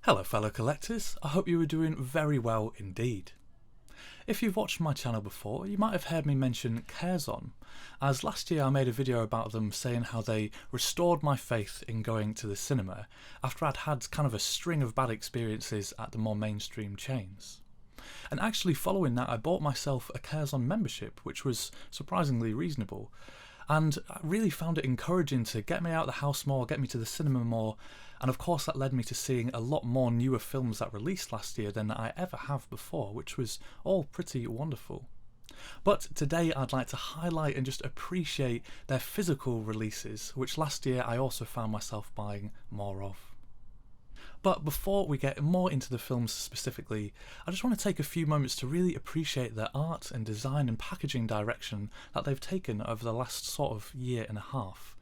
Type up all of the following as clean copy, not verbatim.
Hello fellow collectors, I hope you are doing very well indeed. If you've watched my channel before, you might have heard me mention Curzon, as last year I made a video about them saying how they restored my faith in going to the cinema after I'd had kind of a string of bad experiences at the more mainstream chains. And actually following that I bought myself a Curzon membership, which was surprisingly reasonable, and I really found it encouraging to get me out of the house more, get me to the cinema more, and of course that led me to seeing a lot more newer films that released last year than I ever have before, which was all pretty wonderful. But today I'd like to highlight and just appreciate their physical releases, which last year I also found myself buying more of. But before we get more into the films specifically, I just want to take a few moments to really appreciate their art and design and packaging direction that they've taken over the last sort of year and a half.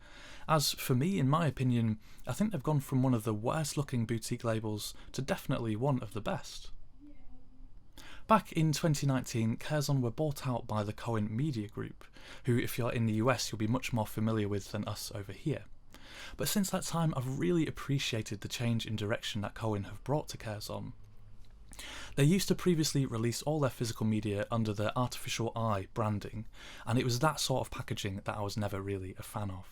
As for me, in my opinion, I think they've gone from one of the worst looking boutique labels to definitely one of the best. Back in 2019, Curzon were bought out by the Cohen Media Group, who if you're in the US you'll be much more familiar with than us over here. But since that time I've really appreciated the change in direction that Cohen have brought to Curzon. They used to previously release all their physical media under the artificial eye branding, and it was that sort of packaging that I was never really a fan of.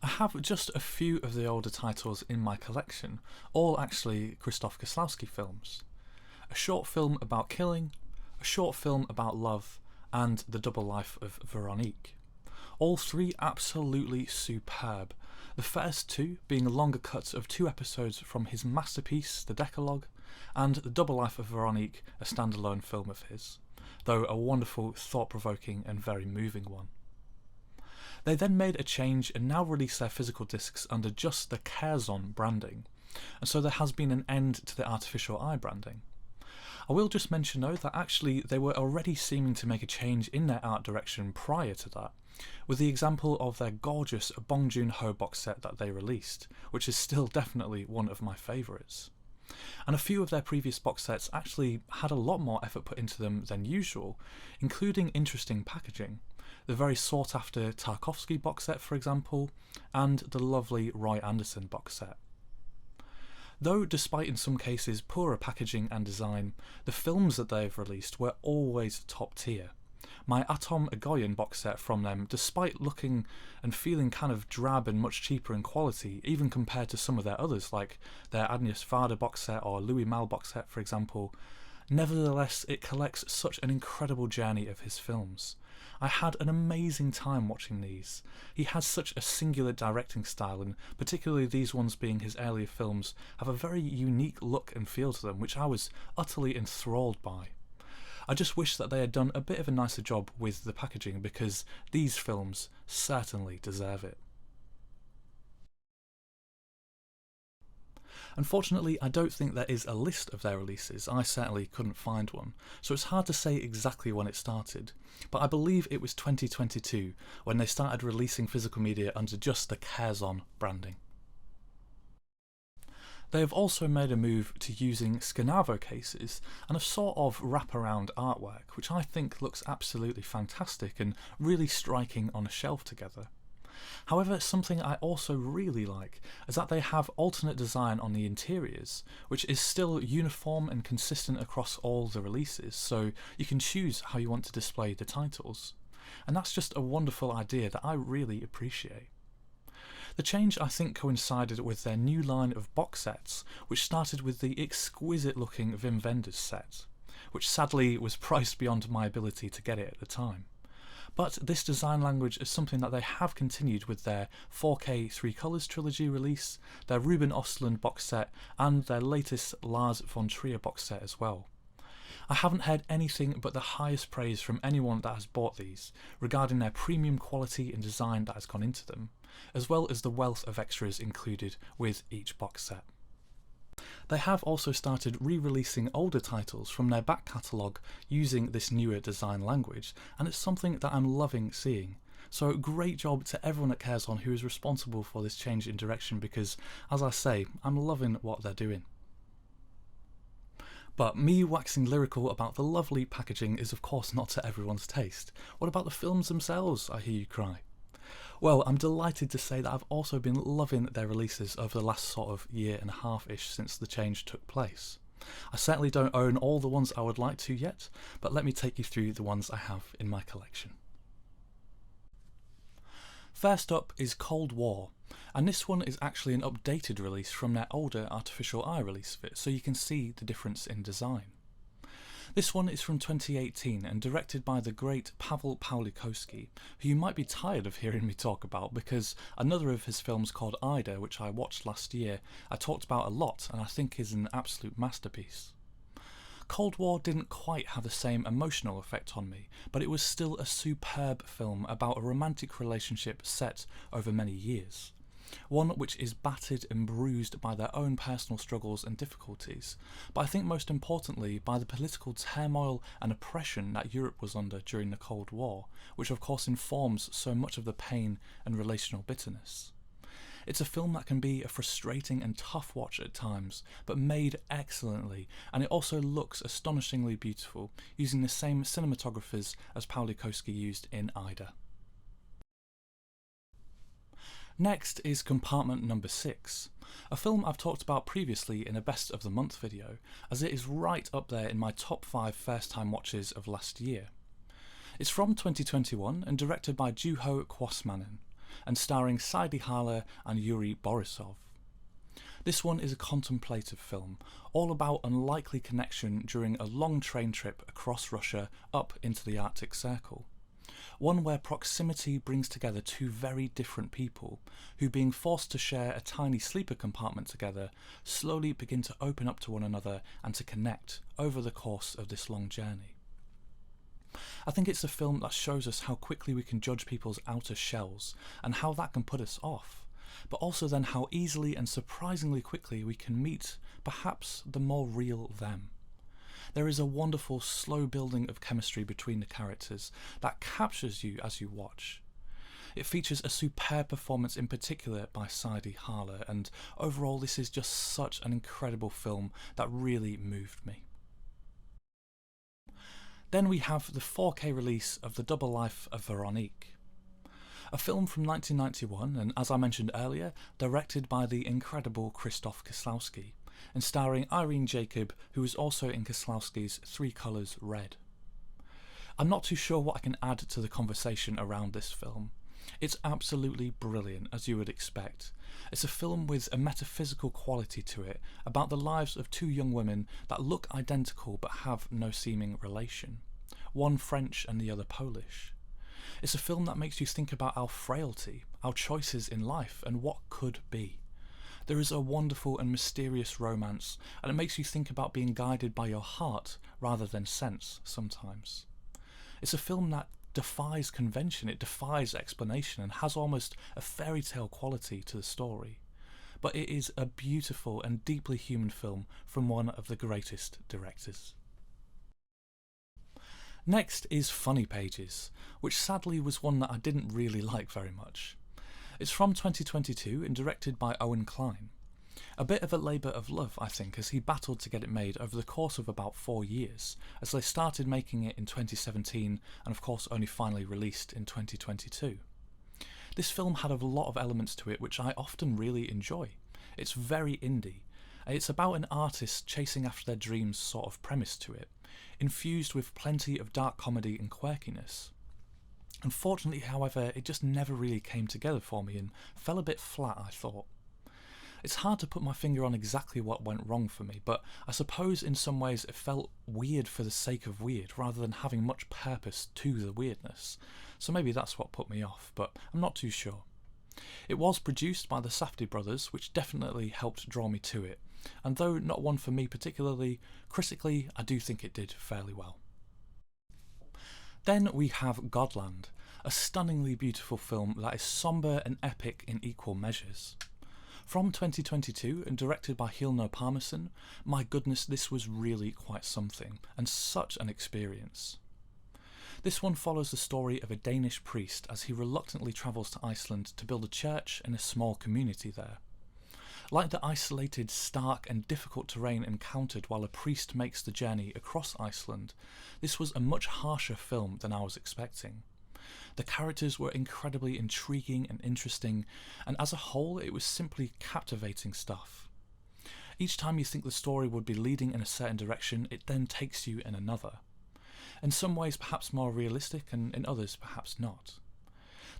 I have just a few of the older titles in my collection, all actually Krzysztof Kieślowski films. A short film about killing, a short film about love, and The Double Life of Veronique. All three absolutely superb, the first two being longer cuts of 2 episodes from his masterpiece The Decalogue, and The Double Life of Veronique, a standalone film of his, though a wonderful, thought-provoking and very moving one. They then made a change and now release their physical discs under just the Curzon branding, and so there has been an end to the artificial eye branding. I will just mention though that actually they were already seeming to make a change in their art direction prior to that, with the example of their gorgeous Bong Joon-ho box set that they released, which is still definitely one of my favourites. And a few of their previous box sets actually had a lot more effort put into them than usual, including interesting packaging. The very sought after Tarkovsky box set for example, and the lovely Roy Andersson box set. Though despite in some cases poorer packaging and design, the films that they've released were always top tier. My Atom Egoyan box set from them, despite looking and feeling kind of drab and much cheaper in quality, even compared to some of their others like their Agnes Varda box set or Louis Malle box set for example, nevertheless it collects such an incredible journey of his films. I had an amazing time watching these. He has such a singular directing style, and particularly these ones being his earlier films have a very unique look and feel to them which I was utterly enthralled by. I just wish that they had done a bit of a nicer job with the packaging because these films certainly deserve it. Unfortunately, I don't think there is a list of their releases. I certainly couldn't find one, so it's hard to say exactly when it started, but I believe it was 2022 when they started releasing physical media under just the Curzon branding. They have also made a move to using Scanavo cases and a sort of wraparound artwork, which I think looks absolutely fantastic and really striking on a shelf together. However, something I also really like is that they have alternate design on the interiors, which is still uniform and consistent across all the releases, so you can choose how you want to display the titles. And that's just a wonderful idea that I really appreciate. The change I think coincided with their new line of box sets, which started with the exquisite looking Wim Wenders set, which sadly was priced beyond my ability to get it at the time. But this design language is something that they have continued with their 4K 3 Colours trilogy release, their Ruben Östlund box set, and their latest Lars von Trier box set as well. I haven't heard anything but the highest praise from anyone that has bought these, regarding their premium quality and design that has gone into them, as well as the wealth of extras included with each box set. They have also started re-releasing older titles from their back catalogue using this newer design language, and it's something that I'm loving seeing. So great job to everyone at Curzon who is responsible for this change in direction because, as I say, I'm loving what they're doing. But me waxing lyrical about the lovely packaging is of course not to everyone's taste. What about the films themselves, I hear you cry? Well, I'm delighted to say that I've also been loving their releases over the last sort of year and a half-ish since the change took place. I certainly don't own all the ones I would like to yet, but let me take you through the ones I have in my collection. First up is Cold War, and this one is actually an updated release from their older artificial eye release of it, so you can see the difference in design. This one is from 2018 and directed by the great Paweł Pawlikowski, who you might be tired of hearing me talk about because another of his films called Ida, which I watched last year, I talked about a lot and I think is an absolute masterpiece. Cold War didn't quite have the same emotional effect on me, but it was still a superb film about a romantic relationship set over many years. One which is battered and bruised by their own personal struggles and difficulties, but I think most importantly by the political turmoil and oppression that Europe was under during the Cold War, which of course informs so much of the pain and relational bitterness. It's a film that can be a frustrating and tough watch at times, but made excellently, and it also looks astonishingly beautiful, using the same cinematographers as Pawlikowski used in Ida. Next is Compartment number 6, a film I've talked about previously in a Best of the Month video, as it is right up there in my top 5 first time watches of last year. It's from 2021 and directed by Juho Kuosmanen, and starring Saidi Haller and Yuri Borisov. This one is a contemplative film, all about unlikely connection during a long train trip across Russia up into the Arctic Circle. One where proximity brings together two very different people, who being forced to share a tiny sleeper compartment together, slowly begin to open up to one another and to connect over the course of this long journey. I think it's a film that shows us how quickly we can judge people's outer shells and how that can put us off, but also then how easily and surprisingly quickly we can meet perhaps the more real them. There is a wonderful slow building of chemistry between the characters that captures you as you watch. It features a superb performance in particular by Saidi Haller, and overall this is just such an incredible film that really moved me. Then we have the 4K release of The Double Life of Veronique, a film from 1991 and, as I mentioned earlier, directed by the incredible Krzysztof Kieślowski, and starring Irene Jacob, who is also in Kieślowski's Three Colours Red. I'm not too sure what I can add to the conversation around this film. It's absolutely brilliant, as you would expect. It's a film with a metaphysical quality to it, about the lives of two young women that look identical but have no seeming relation, one French and the other Polish. It's a film that makes you think about our frailty, our choices in life, and what could be. There is a wonderful and mysterious romance, and it makes you think about being guided by your heart rather than sense sometimes. It's a film that defies convention, it defies explanation, and has almost a fairy tale quality to the story. But it is a beautiful and deeply human film from one of the greatest directors. Next is Funny Pages, which sadly was one that I didn't really like very much. It's from 2022 and directed by Owen Klein. A bit of a labour of love, I think, as he battled to get it made over the course of about 4 years, as they started making it in 2017 and of course only finally released in 2022. This film had a lot of elements to it which I often really enjoy. It's very indie. It's about an artist chasing after their dreams sort of premise to it, infused with plenty of dark comedy and quirkiness. Unfortunately, however, it just never really came together for me and fell a bit flat, I thought. It's hard to put my finger on exactly what went wrong for me, but I suppose in some ways it felt weird for the sake of weird, rather than having much purpose to the weirdness. So maybe that's what put me off, but I'm not too sure. It was produced by the Safdie brothers, which definitely helped draw me to it, and though not one for me particularly, critically I do think it did fairly well. Then we have Godland, a stunningly beautiful film that is sombre and epic in equal measures. From 2022 and directed by Hilno Parmesan, my goodness, this was really quite something, and such an experience. This one follows the story of a Danish priest as he reluctantly travels to Iceland to build a church in a small community there. Like the isolated, stark and difficult terrain encountered while a priest makes the journey across Iceland, this was a much harsher film than I was expecting. The characters were incredibly intriguing and interesting, and as a whole it was simply captivating stuff. Each time you think the story would be leading in a certain direction, it then takes you in another. In some ways perhaps more realistic, and in others perhaps not.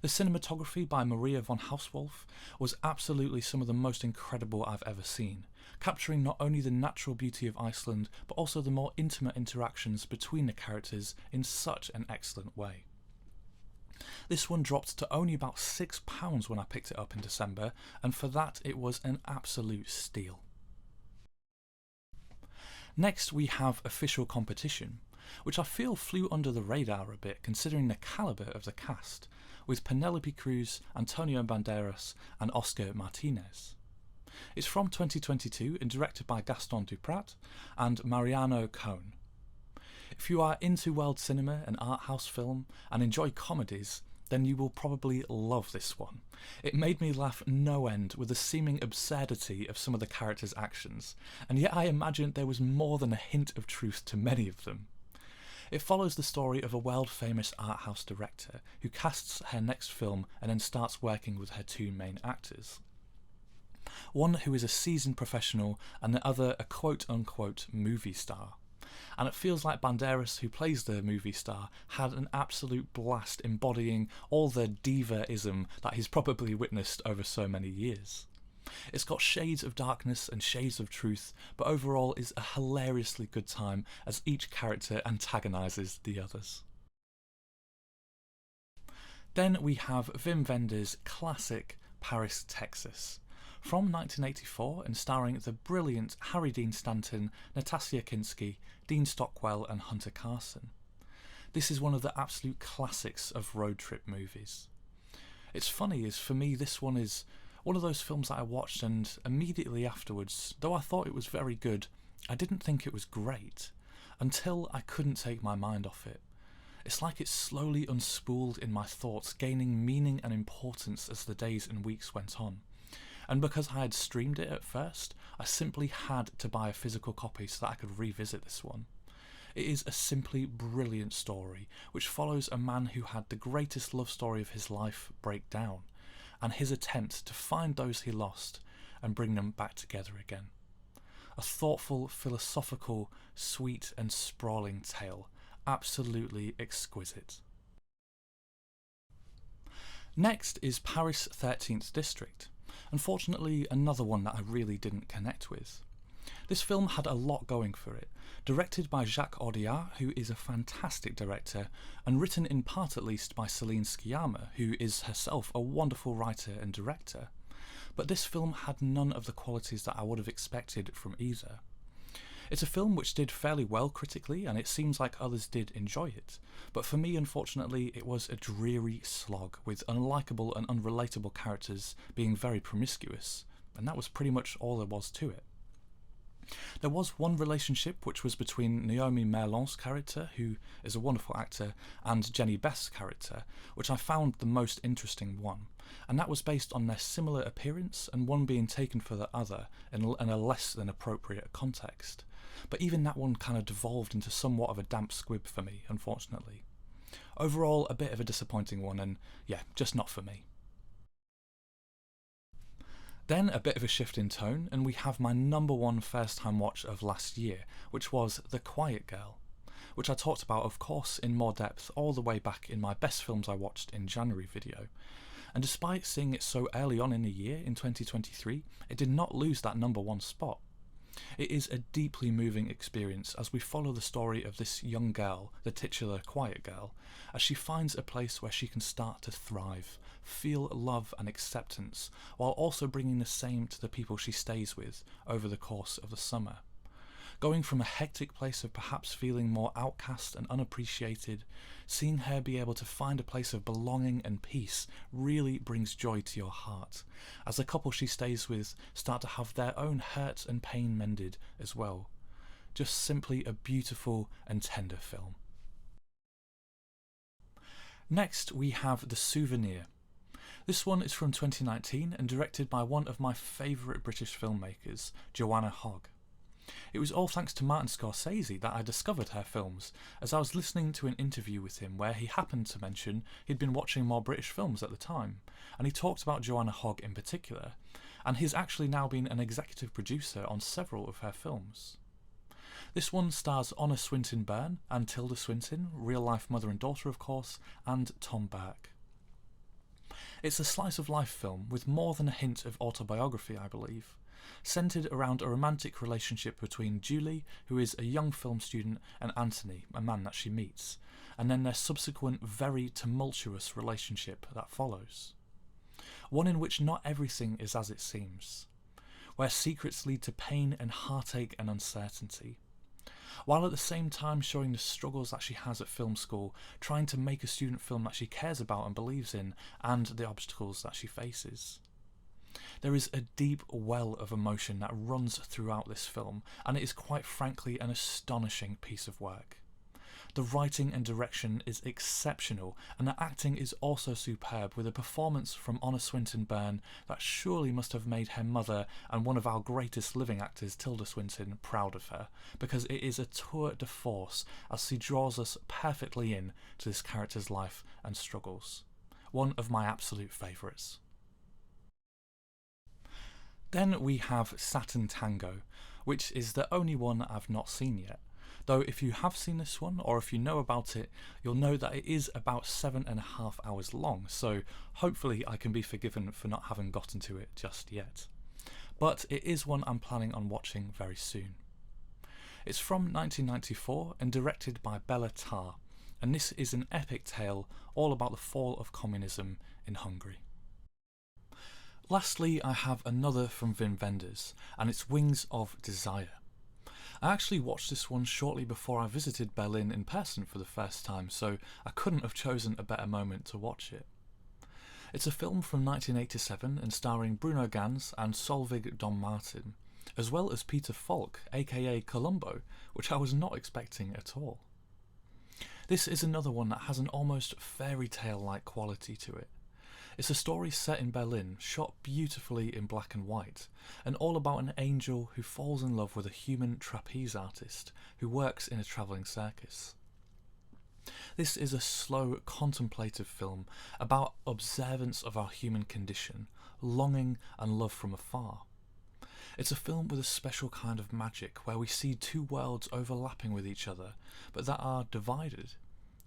The cinematography by Maria von Hauswolf was absolutely some of the most incredible I've ever seen, capturing not only the natural beauty of Iceland, but also the more intimate interactions between the characters in such an excellent way. This one dropped to only about £6 when I picked it up in December, and for that it was an absolute steal. Next we have Official Competition, which I feel flew under the radar a bit considering the calibre of the cast, with Penelope Cruz, Antonio Banderas and Oscar Martinez. It's from 2022 and directed by Gaston Duprat and Mariano Cohn. If you are into world cinema and art house film and enjoy comedies, then you will probably love this one. It made me laugh no end with the seeming absurdity of some of the characters' actions, and yet I imagine there was more than a hint of truth to many of them. It follows the story of a world-famous art house director who casts her next film and then starts working with her two main actors. One who is a seasoned professional and the other a quote-unquote movie star. And it feels like Banderas, who plays the movie star, had an absolute blast embodying all the diva-ism that he's probably witnessed over so many years. It's got shades of darkness and shades of truth, but overall is a hilariously good time as each character antagonises the others. Then we have Wim Wenders' classic Paris, Texas, from 1984 and starring the brilliant Harry Dean Stanton, Natasha Kinski, Dean Stockwell and Hunter Carson. This is one of the absolute classics of road trip movies. It's funny is for me this one is one of those films that I watched and immediately afterwards, though I thought it was very good, I didn't think it was great, until I couldn't take my mind off it. It's like it slowly unspooled in my thoughts, gaining meaning and importance as the days and weeks went on. And because I had streamed it at first, I simply had to buy a physical copy so that I could revisit this one. It is a simply brilliant story, which follows a man who had the greatest love story of his life break down, and his attempt to find those he lost and bring them back together again. A thoughtful, philosophical, sweet and sprawling tale, absolutely exquisite. Next is Paris 13th District. Unfortunately, another one that I really didn't connect with. This film had a lot going for it, directed by Jacques Audiard, who is a fantastic director, and written in part at least by Celine Sciamma, who is herself a wonderful writer and director. But this film had none of the qualities that I would have expected from either. It's a film which did fairly well critically, and it seems like others did enjoy it, but for me unfortunately it was a dreary slog, with unlikable and unrelatable characters being very promiscuous, and that was pretty much all there was to it. There was one relationship which was between Naomi Merlon's character, who is a wonderful actor, and Jenny Beth's character, which I found the most interesting one, and that was based on their similar appearance and one being taken for the other in a less than appropriate context. But even that one kind of devolved into somewhat of a damp squib for me, unfortunately. Overall, a bit of a disappointing one, and yeah, just not for me. Then a bit of a shift in tone, and we have my number one first time watch of last year, which was The Quiet Girl, which I talked about of course in more depth all the way back in my best films I watched in January video. And despite seeing it so early on in the year, in 2023, it did not lose that number one spot. It is a deeply moving experience as we follow the story of this young girl, the titular Quiet Girl, as she finds a place where she can start to thrive, feel love and acceptance, while also bringing the same to the people she stays with over the course of the summer. Going from a hectic place of perhaps feeling more outcast and unappreciated, seeing her be able to find a place of belonging and peace really brings joy to your heart, as the couple she stays with start to have their own hurt and pain mended as well. Just simply a beautiful and tender film. Next we have The Souvenir. This one is from 2019 and directed by one of my favourite British filmmakers, Joanna Hogg. It was all thanks to Martin Scorsese that I discovered her films, as I was listening to an interview with him where he happened to mention he'd been watching more British films at the time, and he talked about Joanna Hogg in particular, and he's actually now been an executive producer on several of her films. This one stars Honor Swinton-Byrne and Tilda Swinton, real-life mother and daughter of course, and Tom Burke. It's a slice-of-life film with more than a hint of autobiography, I believe, centred around a romantic relationship between Julie, who is a young film student, and Anthony, a man that she meets, and then their subsequent very tumultuous relationship that follows. One in which not everything is as it seems, where secrets lead to pain and heartache and uncertainty, while at the same time showing the struggles that she has at film school, trying to make a student film that she cares about and believes in, and the obstacles that she faces. There is a deep well of emotion that runs throughout this film, and it is quite frankly an astonishing piece of work. The writing and direction is exceptional, and the acting is also superb, with a performance from Honor Swinton-Byrne that surely must have made her mother and one of our greatest living actors, Tilda Swinton, proud of her, because it is a tour de force as she draws us perfectly in to this character's life and struggles. One of my absolute favourites. Then we have Satantango, which is the only one I've not seen yet. Though if you have seen this one, or if you know about it, you'll know that it is about 7.5 hours long, so hopefully I can be forgiven for not having gotten to it just yet. But it is one I'm planning on watching very soon. It's from 1994 and directed by Bela Tarr, and this is an epic tale all about the fall of communism in Hungary. Lastly, I have another from Wim Wenders, and it's Wings of Desire. I actually watched this one shortly before I visited Berlin in person for the first time, so I couldn't have chosen a better moment to watch it. It's a film from 1987 and starring Bruno Ganz and Solveig Dom Martin, as well as Peter Falk, aka Columbo, which I was not expecting at all. This is another one that has an almost fairy tale-like quality to it. It's a story set in Berlin, shot beautifully in black and white, and all about an angel who falls in love with a human trapeze artist who works in a travelling circus. This is a slow, contemplative film about observance of our human condition, longing and love from afar. It's a film with a special kind of magic where we see two worlds overlapping with each other, but that are divided.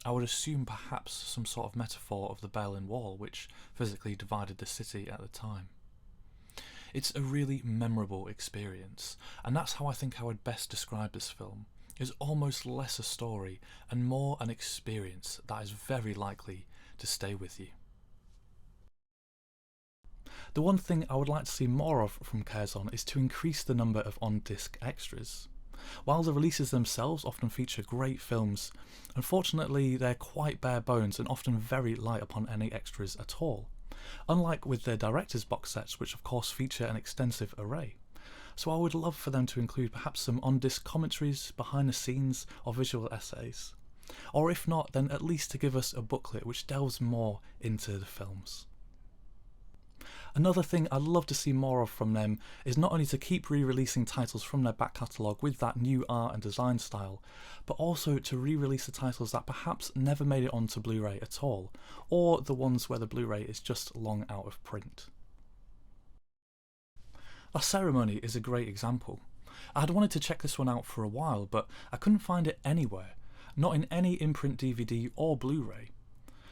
I would assume perhaps some sort of metaphor of the Berlin Wall, which physically divided the city at the time. It's a really memorable experience, and that's how I think I would best describe this film. It's almost less a story and more an experience that is very likely to stay with you. The one thing I would like to see more of from Curzon is to increase the number of on-disc extras. While the releases themselves often feature great films, unfortunately they're quite bare bones and often very light upon any extras at all, unlike with their director's box sets, which of course feature an extensive array. So I would love for them to include perhaps some on-disc commentaries, behind the scenes or visual essays, or if not, then at least to give us a booklet which delves more into the films. Another thing I'd love to see more of from them is not only to keep re-releasing titles from their back catalogue with that new art and design style, but also to re-release the titles that perhaps never made it onto Blu-ray at all, or the ones where the Blu-ray is just long out of print. La Ceremony is a great example. I had wanted to check this one out for a while, but I couldn't find it anywhere, not in any imprint DVD or Blu-ray.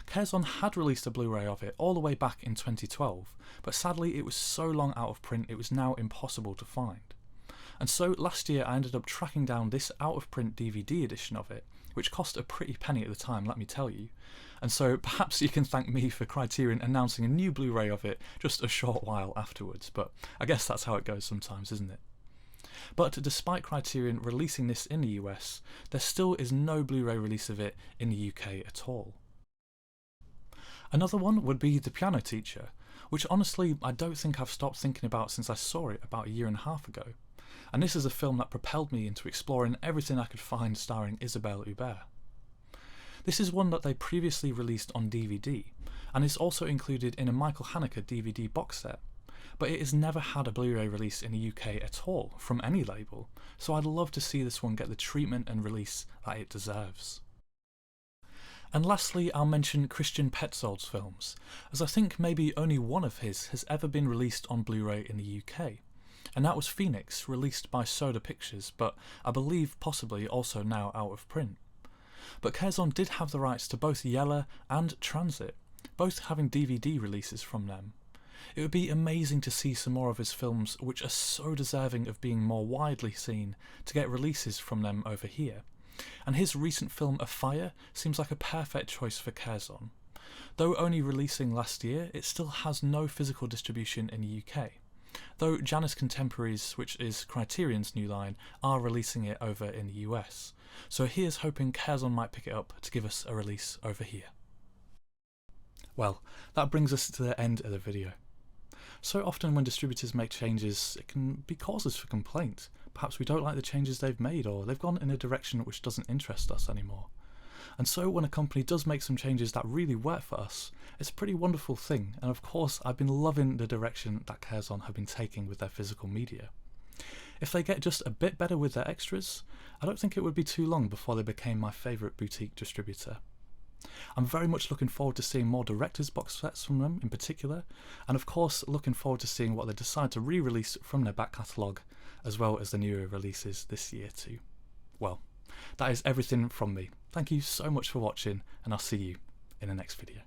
Curzon had released a Blu-ray of it all the way back in 2012, but sadly it was so long out of print it was now impossible to find. And so last year I ended up tracking down this out of print DVD edition of it, which cost a pretty penny at the time, let me tell you. And so perhaps you can thank me for Criterion announcing a new Blu-ray of it just a short while afterwards, but I guess that's how it goes sometimes, isn't it? But despite Criterion releasing this in the US, there still is no Blu-ray release of it in the UK at all. Another one would be The Piano Teacher, which honestly I don't think I've stopped thinking about since I saw it about a year and a half ago. And this is a film that propelled me into exploring everything I could find starring Isabelle Huppert. This is one that they previously released on DVD, and is also included in a Michael Haneke DVD box set. but it has never had a Blu-ray release in the UK at all from any label, so I'd love to see this one get the treatment and release that it deserves. And lastly, I'll mention Christian Petzold's films, as I think maybe only one of his has ever been released on Blu-ray in the UK, and that was Phoenix, released by Soda Pictures, but I believe possibly also now out of print. But Curzon did have the rights to both Yella and Transit, both having DVD releases from them. It would be amazing to see some more of his films, which are so deserving of being more widely seen, to get releases from them over here. And his recent film A Fire seems like a perfect choice for Curzon. Though only releasing last year, it still has no physical distribution in the UK. Though Janus Contemporaries, which is Criterion's new line, are releasing it over in the US. So here's hoping Curzon might pick it up to give us a release over here. Well, that brings us to the end of the video. So often when distributors make changes, it can be causes for complaint. Perhaps we don't like the changes they've made, or they've gone in a direction which doesn't interest us anymore. And so when a company does make some changes that really work for us, it's a pretty wonderful thing, and of course I've been loving the direction that Curzon have been taking with their physical media. If they get just a bit better with their extras, I don't think it would be too long before they became my favourite boutique distributor. I'm very much looking forward to seeing more director's box sets from them in particular, and of course looking forward to seeing what they decide to re-release from their back catalogue, as well as the newer releases this year too. Well, that is everything from me. Thank you so much for watching, and I'll see you in the next video.